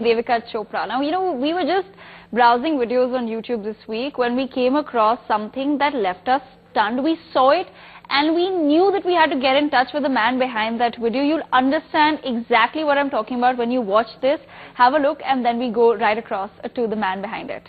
Devika Chopra. Now, we were just browsing videos on YouTube this week when we came across something that left us stunned. We saw it and we knew that we had to get in touch with the man behind that video. You'll understand exactly what I'm talking about when you watch this. Have a look and then we go right across to the man behind it.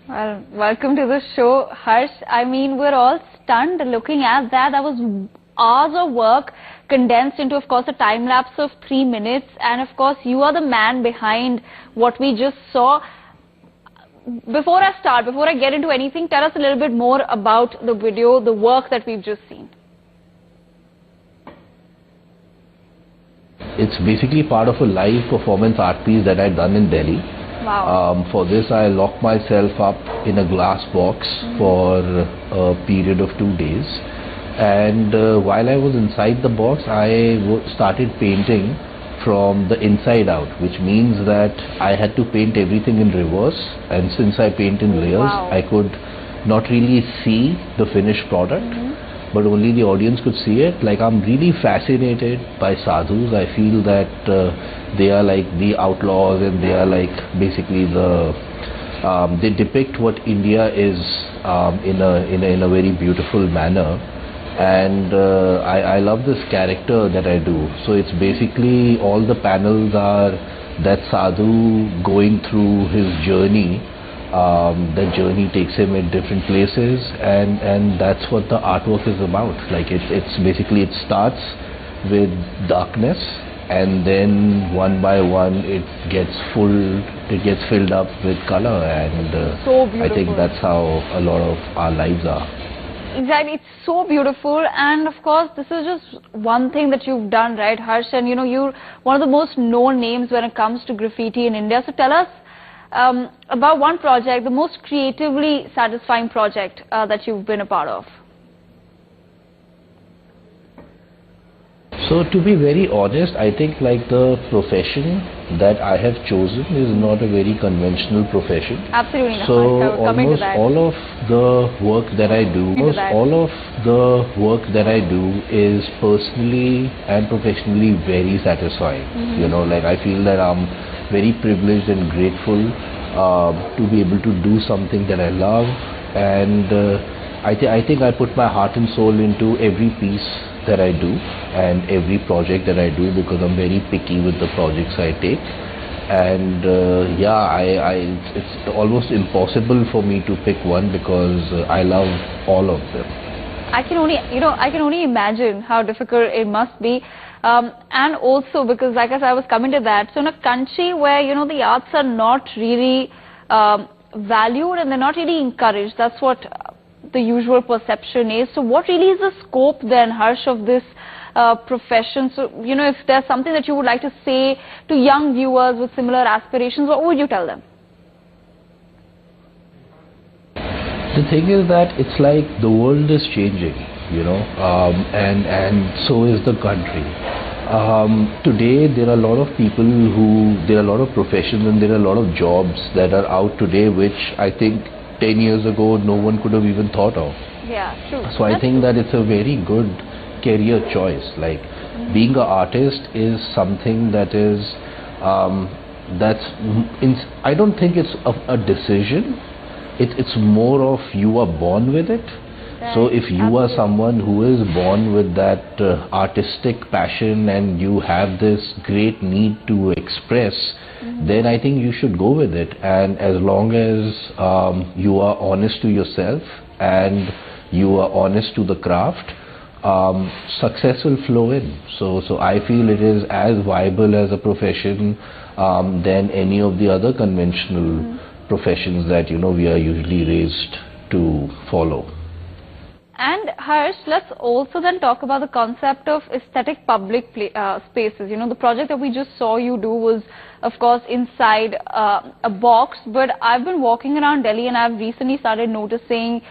Well, welcome to the show, Harsh. I mean, we're all stunned looking at that. That was hours of work condensed into, of course, a time lapse of 3 minutes. And, of course, you are the man behind what we just saw. Before I get into anything, tell us a little bit more about the video, the work that we've just seen. It's basically part of a live performance art piece that I'd done in Delhi. Wow. For this, I locked myself up in a glass box for a period of 2 days. And while I was inside the box, I started painting from the inside out, which means that I had to paint everything in reverse. And since I paint in layers, I could not really see the finished product, but only the audience could see it. Like, I'm really fascinated by sadhus. I feel that they are like the outlaws, and they are like basically they depict what India is in a very beautiful manner. And I love this character that I do. So it's basically all the panels are that sadhu going through his journey. That journey takes him in different places, and that's what the artwork is about. Like, it's basically, it starts with darkness, and then one by one it gets filled up with color, and so beautiful. I think that's how a lot of our lives are. Exactly, it's so beautiful, and of course, this is just one thing that you've done, right, Harsh? And you know, you're one of the most known names when it comes to graffiti in India. So tell us about one project, the most creatively satisfying project that you've been a part of. So to be very honest, I think like the profession that I have chosen is not a very conventional profession. Absolutely not. So Coming to almost that. all of the work that I do, is personally and professionally very satisfying. You know, like I feel that I'm very privileged and grateful to be able to do something that I love, and I think I put my heart and soul into every piece that I do and every project that I do, because I'm very picky with the projects I take. And yeah, it's almost impossible for me to pick one, because I love all of them. I can only imagine how difficult it must be. And also because, like as I was coming to that, so in a country where, you know, the arts are not really valued and they're not really encouraged, that's what the usual perception is. So what really is the scope then, Harsh, of this profession? So, you know, if there's something that you would like to say to young viewers with similar aspirations, what would you tell them? The thing is that it's like the world is changing, you know, and so is the country. Today there are a lot of people there are a lot of professions and there are a lot of jobs that are out today, which I think 10 years ago no one could have even thought of. Yeah, true. So I think that it's a very good career choice. Like being an artist is something that is I don't think it's a decision. It's more of you are born with it. Right. So if you are someone who is born with that artistic passion and you have this great need to express, then I think you should go with it. And as long as you are honest to yourself and you are honest to the craft, success will flow in. So I feel it is as viable as a profession than any of the other conventional professions that, you know, we are usually raised to follow. And Harsh, let's also then talk about the concept of aesthetic public spaces. You know, the project that we just saw you do was, of course, inside a box, but I've been walking around Delhi and I've recently started noticing,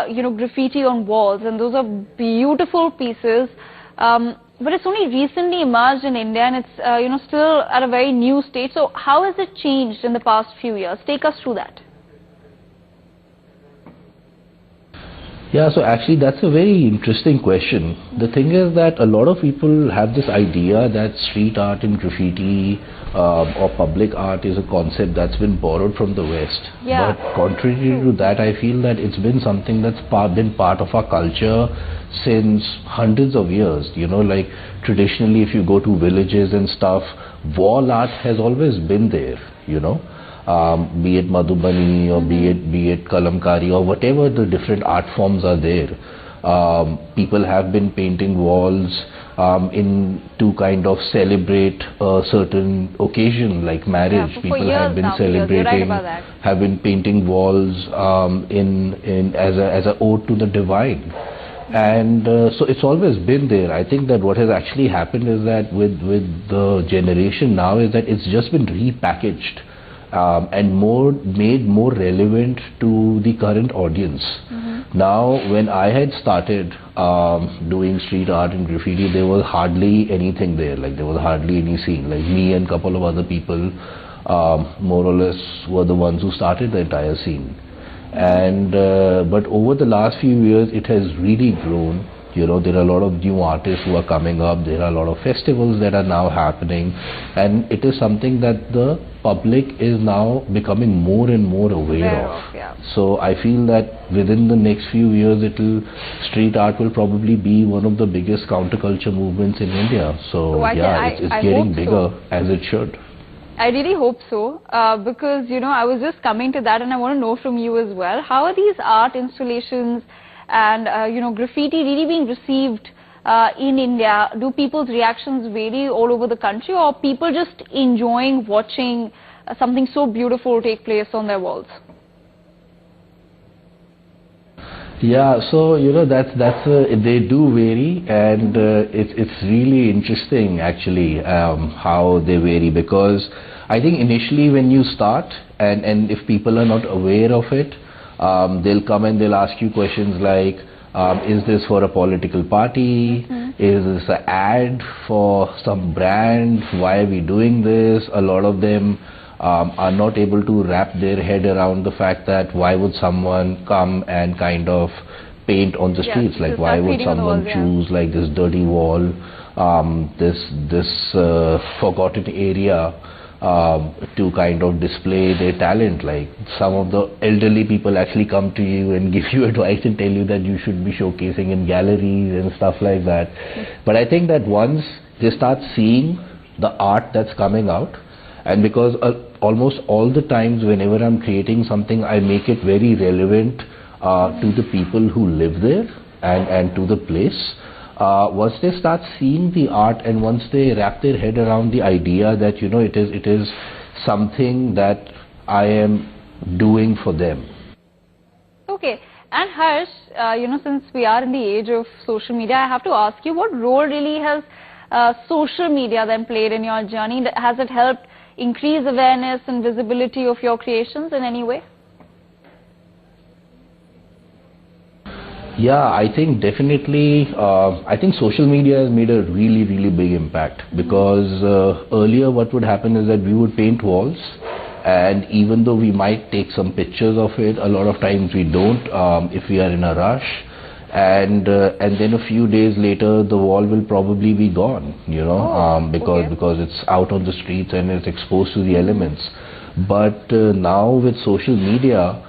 you know, graffiti on walls, and those are beautiful pieces. But it's only recently emerged in India, and it's, you know, still at a very new stage. So how has it changed in the past few years? Take us through that. Yeah, so actually that's a very interesting question. The thing is that a lot of people have this idea that street art and graffiti or public art is a concept that's been borrowed from the West. Yeah. But contrary to that, I feel that it's been something that's been part of our culture since hundreds of years. You know, like traditionally if you go to villages and stuff, wall art has always been there, you know. Be it Madhubani or be it Kalamkari or whatever the different art forms are there. People have been painting walls to kind of celebrate a certain occasion like marriage. Yeah, people have been celebrating, have been painting walls as a ode to the divine. And so it's always been there. I think that what has actually happened is that with the generation now is that it's just been repackaged and made more relevant to the current audience. Now, when I had started doing street art and graffiti, there was hardly anything there. Like there was hardly any scene. Like me and a couple of other people, more or less, were the ones who started the entire scene. And but over the last few years, it has really grown. You know, there are a lot of new artists who are coming up. There are a lot of festivals that are now happening, and it is something that the public is now becoming more and more aware of. Yeah. So I feel that within the next few years, street art will probably be one of the biggest counterculture movements in India. So yeah, it's getting bigger, as it should. I really hope so, because, you know, I was just coming to that and I want to know from you as well, how are these art installations and, you know, graffiti really being received in India? Do people's reactions vary all over the country, or people just enjoying watching something so beautiful take place on their walls? Yeah, so they do vary, and it's really interesting actually how they vary, because I think initially when you start, and if people are not aware of it, they'll come and they'll ask you questions like, is this for a political party? Is this an ad for some brand? Why are we doing this? A lot of them are not able to wrap their head around the fact that why would someone come and kind of paint on the streets? Like, why would someone choose like this dirty wall, this forgotten area to kind of display their talent? Like, some of the elderly people actually come to you and give you advice and tell you that you should be showcasing in galleries and stuff like that. But I think that once they start seeing the art that's coming out, and because almost all the times whenever I'm creating something, I make it very relevant to the people who live there and to the place. Once they start seeing the art, and once they wrap their head around the idea that it is something that I am doing for them. Okay, and Harsh, since we are in the age of social media, I have to ask you, what role really has social media then played in your journey? Has it helped increase awareness and visibility of your creations in any way? Yeah, I think definitely, I think social media has made a really, really big impact, because earlier what would happen is that we would paint walls, and even though we might take some pictures of it, a lot of times we don't if we are in a rush, and then a few days later the wall will probably be gone, because it's out on the streets and it's exposed to the elements. But now with social media,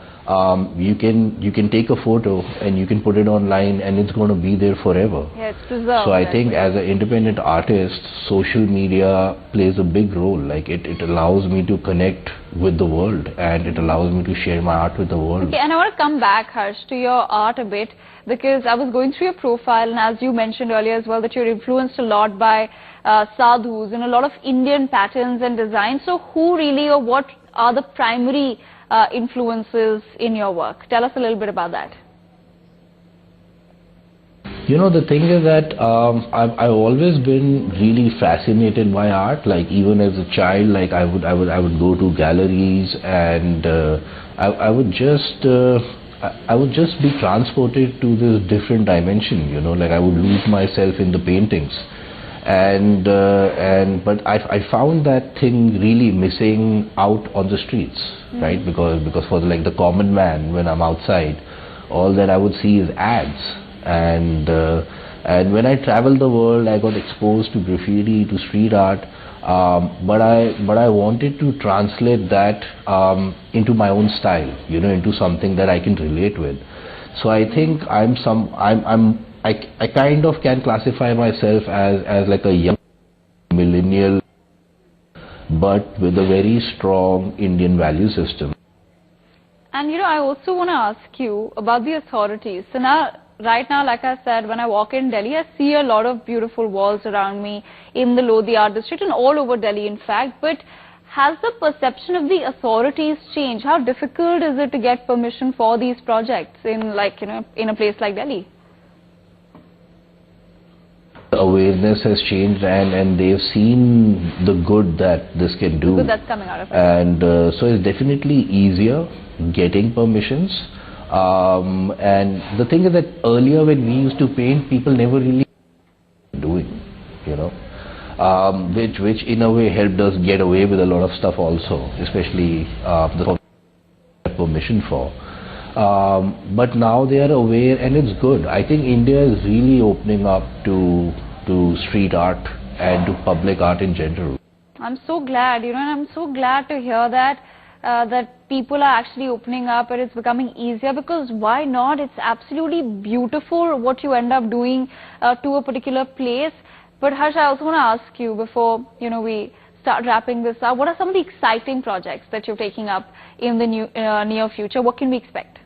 you can take a photo and you can put it online, and it's going to be there forever. Yeah, it's preserved. So I think as an independent artist, social media plays a big role. Like, it allows me to connect with the world, and it allows me to share my art with the world. Okay, and I want to come back, Harsh, to your art a bit, because I was going through your profile, and as you mentioned earlier as well, that you're influenced a lot by sadhus and a lot of Indian patterns and designs. So who really, or what are the primary influences in your work? Tell us a little bit about that. The thing is that I've always been really fascinated by art. Like, even as a child, like I would go to galleries, and I would just be transported to this different dimension. Like, I would lose myself in the paintings. But I found that thing really missing out on the streets, right? Because for the common man, when I'm outside, all that I would see is ads. And when I traveled the world, I got exposed to graffiti, to street art, but I wanted to translate that into my own style, into something that I can relate with. So I think I kind of can classify myself as like a young millennial, but with a very strong Indian value system. And I also want to ask you about the authorities. So right now, like I said, when I walk in Delhi, I see a lot of beautiful walls around me in the Lodi Art District and all over Delhi, in fact. But has the perception of the authorities changed? How difficult is it to get permission for these projects in a place like Delhi? Awareness has changed, and they've seen the good that this can do. The good that's coming out of it. And so it's definitely easier getting permissions. And the thing is that earlier, when we used to paint, people never really doing, which in a way helped us get away with a lot of stuff also, especially the permission for. But now they are aware, and it's good. I think India is really opening up to street art and to public art in general. I'm so glad, and I'm so glad to hear that that people are actually opening up and it's becoming easier, because why not? It's absolutely beautiful what you end up doing to a particular place. But Harsh, I also want to ask you before we start wrapping this up, what are some of the exciting projects that you're taking up in the near future? What can we expect?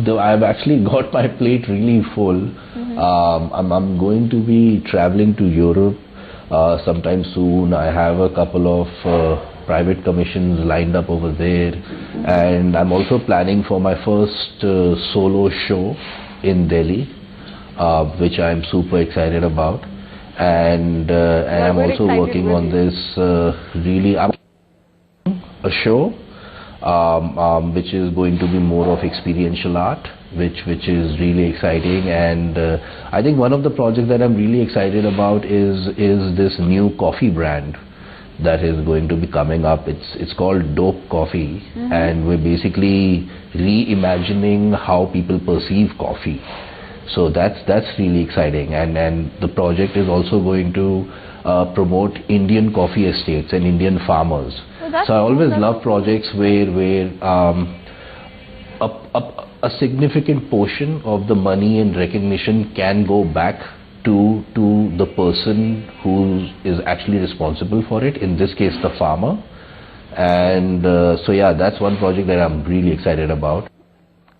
I've actually got my plate really full. I'm going to be traveling to Europe sometime soon. I have a couple of private commissions lined up over there, and I'm also planning for my first solo show in Delhi, which I'm super excited about, and I'm also working on this really a show which is going to be more of experiential art, which is really exciting. And I think one of the projects that I'm really excited about is this new coffee brand that is going to be coming up. It's called Dope Coffee, and we're basically reimagining how people perceive coffee. So that's really exciting, and the project is also going to promote Indian coffee estates and Indian farmers. So I always love projects where a significant portion of the money and recognition can go back to the person who is actually responsible for it, in this case the farmer. And so yeah, that's one project that I'm really excited about.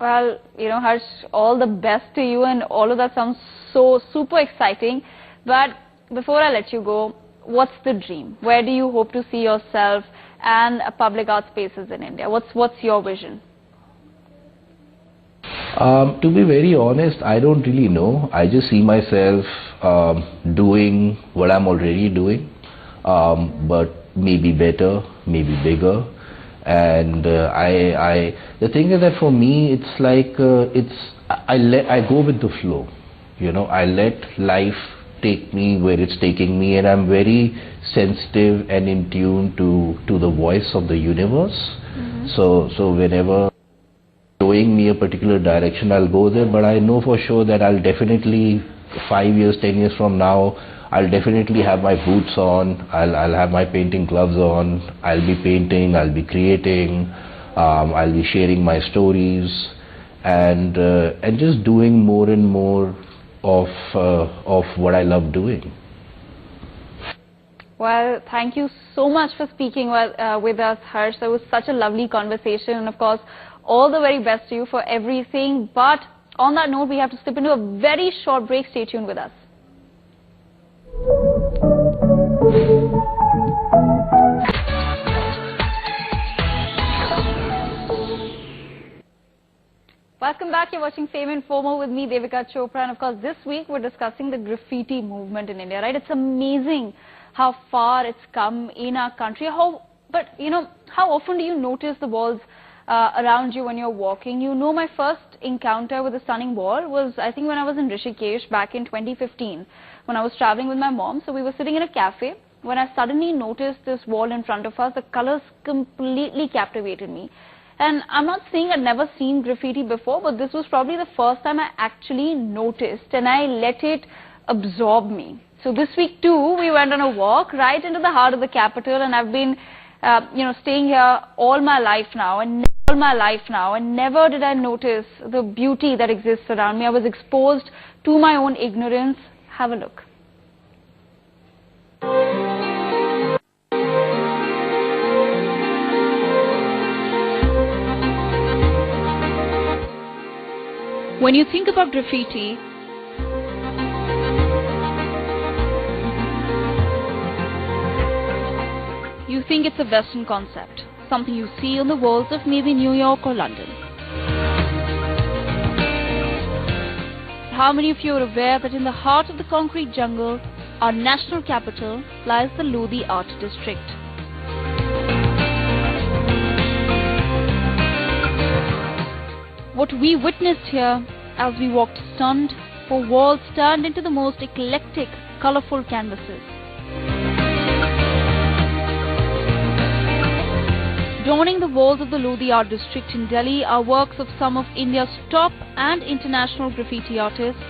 Well, you know, Harsh, all the best to you, and all of that sounds so super exciting. But before I let you go, what's the dream? Where do you hope to see yourself and public art spaces in India? What's your vision? To be very honest, I don't really know. I just see myself doing what I'm already doing, but maybe better, maybe bigger. And the thing is that for me, it's like I go with the flow. You know, I let life take me where it's taking me, and I'm very sensitive and in tune to the voice of the universe. So whenever showing me a particular direction, I'll go there. But I know for sure that I'll definitely 5 years, 10 years from now, I'll definitely have my boots on, I'll have my painting gloves on, I'll be painting, I'll be creating, I'll be sharing my stories, and just doing more and more of what I love doing. Well, thank you so much for speaking with us, Harsh. It was such a lovely conversation, and of course, all the very best to you for everything. But on that note, we have to slip into a very short break. Stay tuned with us. Welcome back. You're watching FameNFomo with me, Devika Chopra, and of course this week we're discussing the graffiti movement in India, right? It's amazing how far it's come in our country. But you know, how often do you notice the walls around you when you're walking? You know, my first encounter with a stunning wall was, I think, when I was in Rishikesh back in 2015, when I was traveling with my mom. So we were sitting in a cafe when I suddenly noticed this wall in front of us. The colors completely captivated me. And I'm not saying I'd never seen graffiti before, but this was probably the first time I actually noticed, and I let it absorb me. So this week too, we went on a walk right into the heart of the capital, and I've been staying here all my life now, and never did I notice the beauty that exists around me. I was exposed to my own ignorance. Have a look. When you think about graffiti, you think it's a Western concept, something you see on the walls of maybe New York or London. How many of you are aware that in the heart of the concrete jungle, our national capital, lies the Lodi Art District? What we witnessed here as we walked stunned, for walls turned into the most eclectic, colorful canvases. Adorning the walls of the Lodi Art District in Delhi are works of some of India's top and international graffiti artists,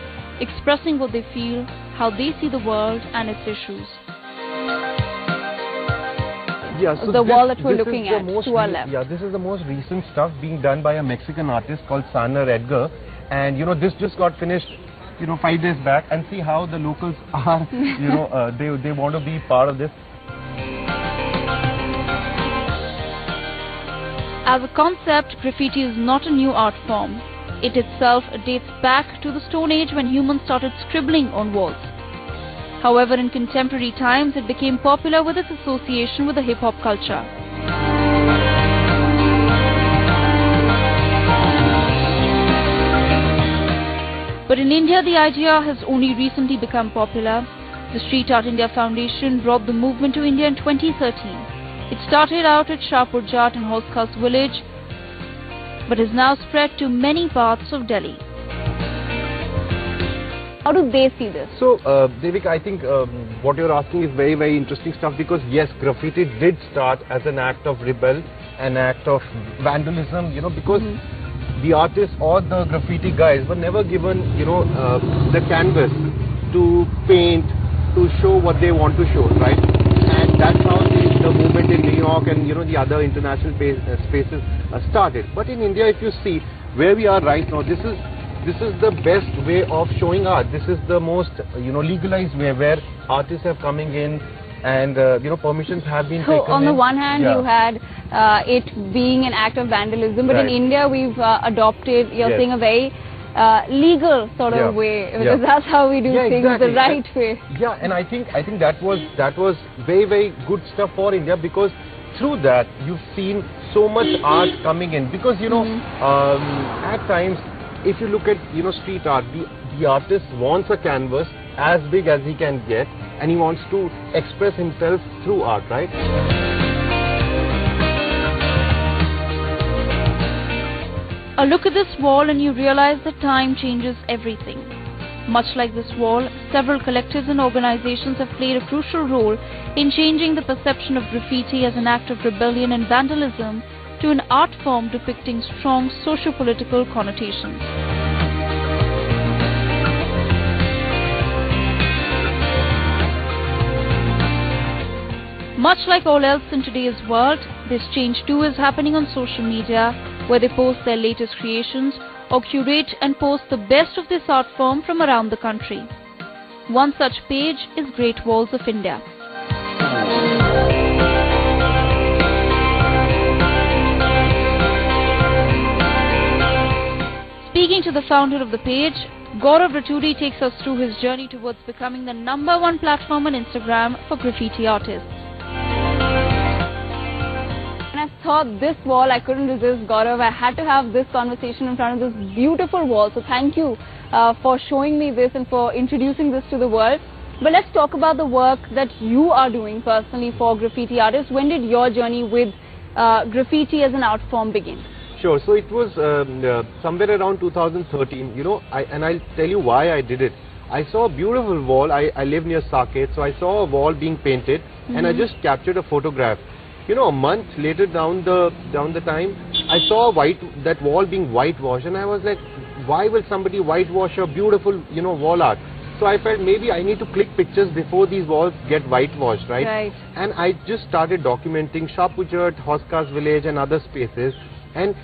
expressing what they feel, how they see the world and its issues. Yeah, so the wall that we're looking at to our left. Yeah, this is the most recent stuff being done by a Mexican artist called Saner Edgar, and you know, this just got finished, you know, 5 days back, and see how the locals are, you know, they want to be part of this. As a concept, graffiti is not a new art form. It itself dates back to the Stone Age when humans started scribbling on walls. However, in contemporary times, it became popular with its association with the hip-hop culture. But in India, the idea has only recently become popular. The Street Art India Foundation brought the movement to India in 2013. It started out at Shahpur Jat and Hoskas village, but has now spread to many parts of Delhi. How do they see this? So, Devika, I think what you're asking is very, very interesting stuff, because yes, graffiti did start as an act of rebel, an act of vandalism, you know, because the artists or the graffiti guys were never given, you know, the canvas to paint, to show what they want to show, right? And that's how the movement in New York and, you know, the other international spaces started. But in India, if you see where we are right now, this is the best way of showing art. This is the most, you know, legalized way where artists are coming in and, you know, permissions have been taken. So on the one hand, you had it being an act of vandalism, but in India, we've adopted, you're saying, a very legal sort of way, because that's how we do things the right way. Yeah, and I think that was very, very good stuff for India, because through that you've seen so much art coming in. Because, you know, at times, if you look at, you know, street art, the artist wants a canvas as big as he can get, and he wants to express himself through art, right? A look at this wall and you realize that time changes everything. Much like this wall, several collectives and organizations have played a crucial role in changing the perception of graffiti as an act of rebellion and vandalism to an art form depicting strong socio-political connotations. Much like all else in today's world, this change too is happening on social media, where they post their latest creations or curate and post the best of this art form from around the country. One such page is Great Walls of India. Speaking to the founder of the page, Gaurav Raturi takes us through his journey towards becoming the #1 platform on Instagram for graffiti artists. When I saw this wall, I couldn't resist, Gaurav. I had to have this conversation in front of this beautiful wall. So thank you for showing me this and for introducing this to the world. But let's talk about the work that you are doing personally for graffiti artists. When did your journey with graffiti as an art form begin? Sure. So it was somewhere around 2013, you know, and I'll tell you why I did it. I saw a beautiful wall. I live near Saket, so I saw a wall being painted, and I just captured a photograph. You know, a month later down the time, I saw that wall being whitewashed, and I was like, why will somebody whitewash a beautiful, you know, wall art? So I felt maybe I need to click pictures before these walls get whitewashed, right? Right. And I just started documenting Shahpur Jat, Hoskas village and other spaces. And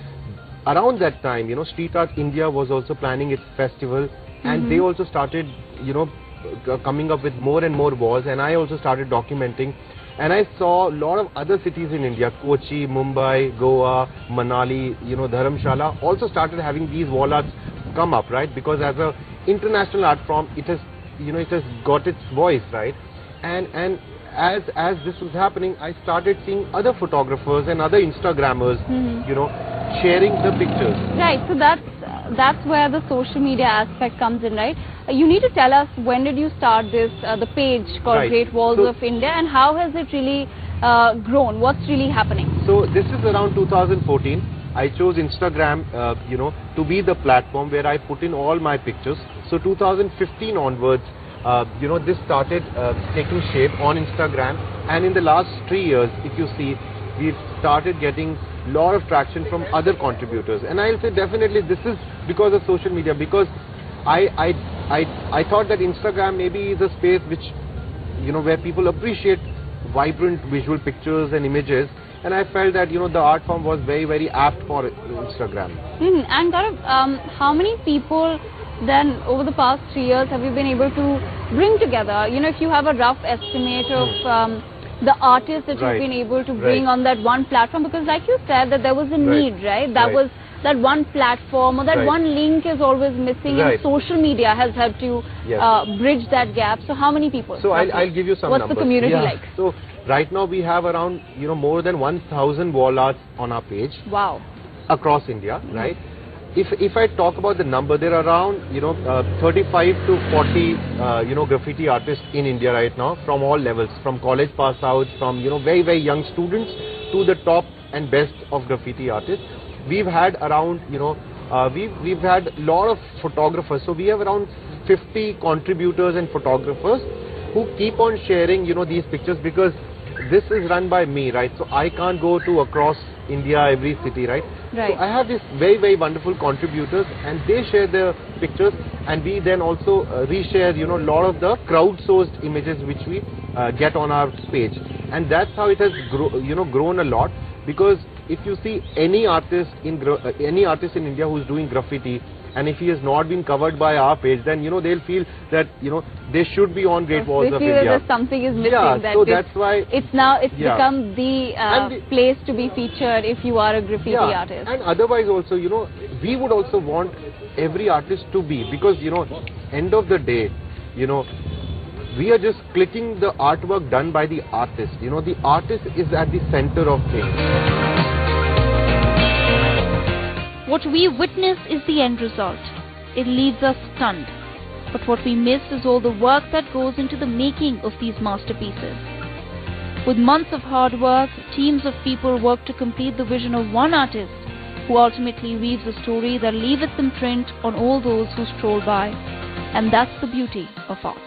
around that time, you know, Street Art India was also planning its festival, and they also started, you know, coming up with more and more walls, and I also started documenting. And I saw a lot of other cities in India, Kochi, Mumbai, Goa, Manali, you know, Dharamshala, also started having these wall arts come up, right? Because as a international art form, it has, you know, it has got its voice, right? And as this was happening, I started seeing other photographers and other Instagrammers, you know, sharing the pictures. Right. So that's where the social media aspect comes in, right? You need to tell us, when did you start this, the page called Great Walls of India, and how has it really grown? What's really happening? So this is around 2014. I chose Instagram, you know, to be the platform where I put in all my pictures. So 2015 onwards, you know, this started taking shape on Instagram, and in the last 3 years, if you see, we've started getting a lot of traction from other contributors. And I'll say definitely this is because of social media, because I thought that Instagram maybe is a space which, you know, where people appreciate vibrant visual pictures and images, and I felt that, you know, the art form was very, very apt for Instagram. And Gaurav, how many people then over the past 3 years have you been able to bring together? You know, if you have a rough estimate of the artists that you've been able to bring on that one platform, because like you said, that there was a need, right? That was that one platform or that Right. one link is always missing, Right. and social media has helped you Yes. bridge that gap. So how many people? So roughly? I'll give you some What's numbers. the community Yeah. like? So right now we have around more than 1,000 wall arts on our page Wow. across India, right? If I talk about the number, there are around 35 to 40 graffiti artists in India right now, from all levels, from college pass outs, from very young students to the top and best of graffiti artists. We've had around we've had a lot of photographers. So we have around 50 contributors and photographers who keep on sharing these pictures, because this is run by me, right? So I can't go to across India, every city, right? Right. So I have these very wonderful contributors, and they share their pictures, and we then also reshare a lot of the crowdsourced images which we get on our page, and that's how it has grown a lot. Because if you see any artist in India who's doing graffiti, and if he has not been covered by our page, then they'll feel that they should be on Great Walls They of feel India. that something is missing. Yeah, that so it's, that's why it's Yeah. become the And the- place to be featured if you are a graffiti artist. And otherwise also, we would also want every artist to be, because end of the day, we are just clicking the artwork done by the artist. The artist is at the center of things. What we witness is the end result. It leaves us stunned. But what we miss is all the work that goes into the making of these masterpieces. With months of hard work, teams of people work to complete the vision of one artist, who ultimately weaves a story that leaves its imprint on all those who stroll by. And that's the beauty of art.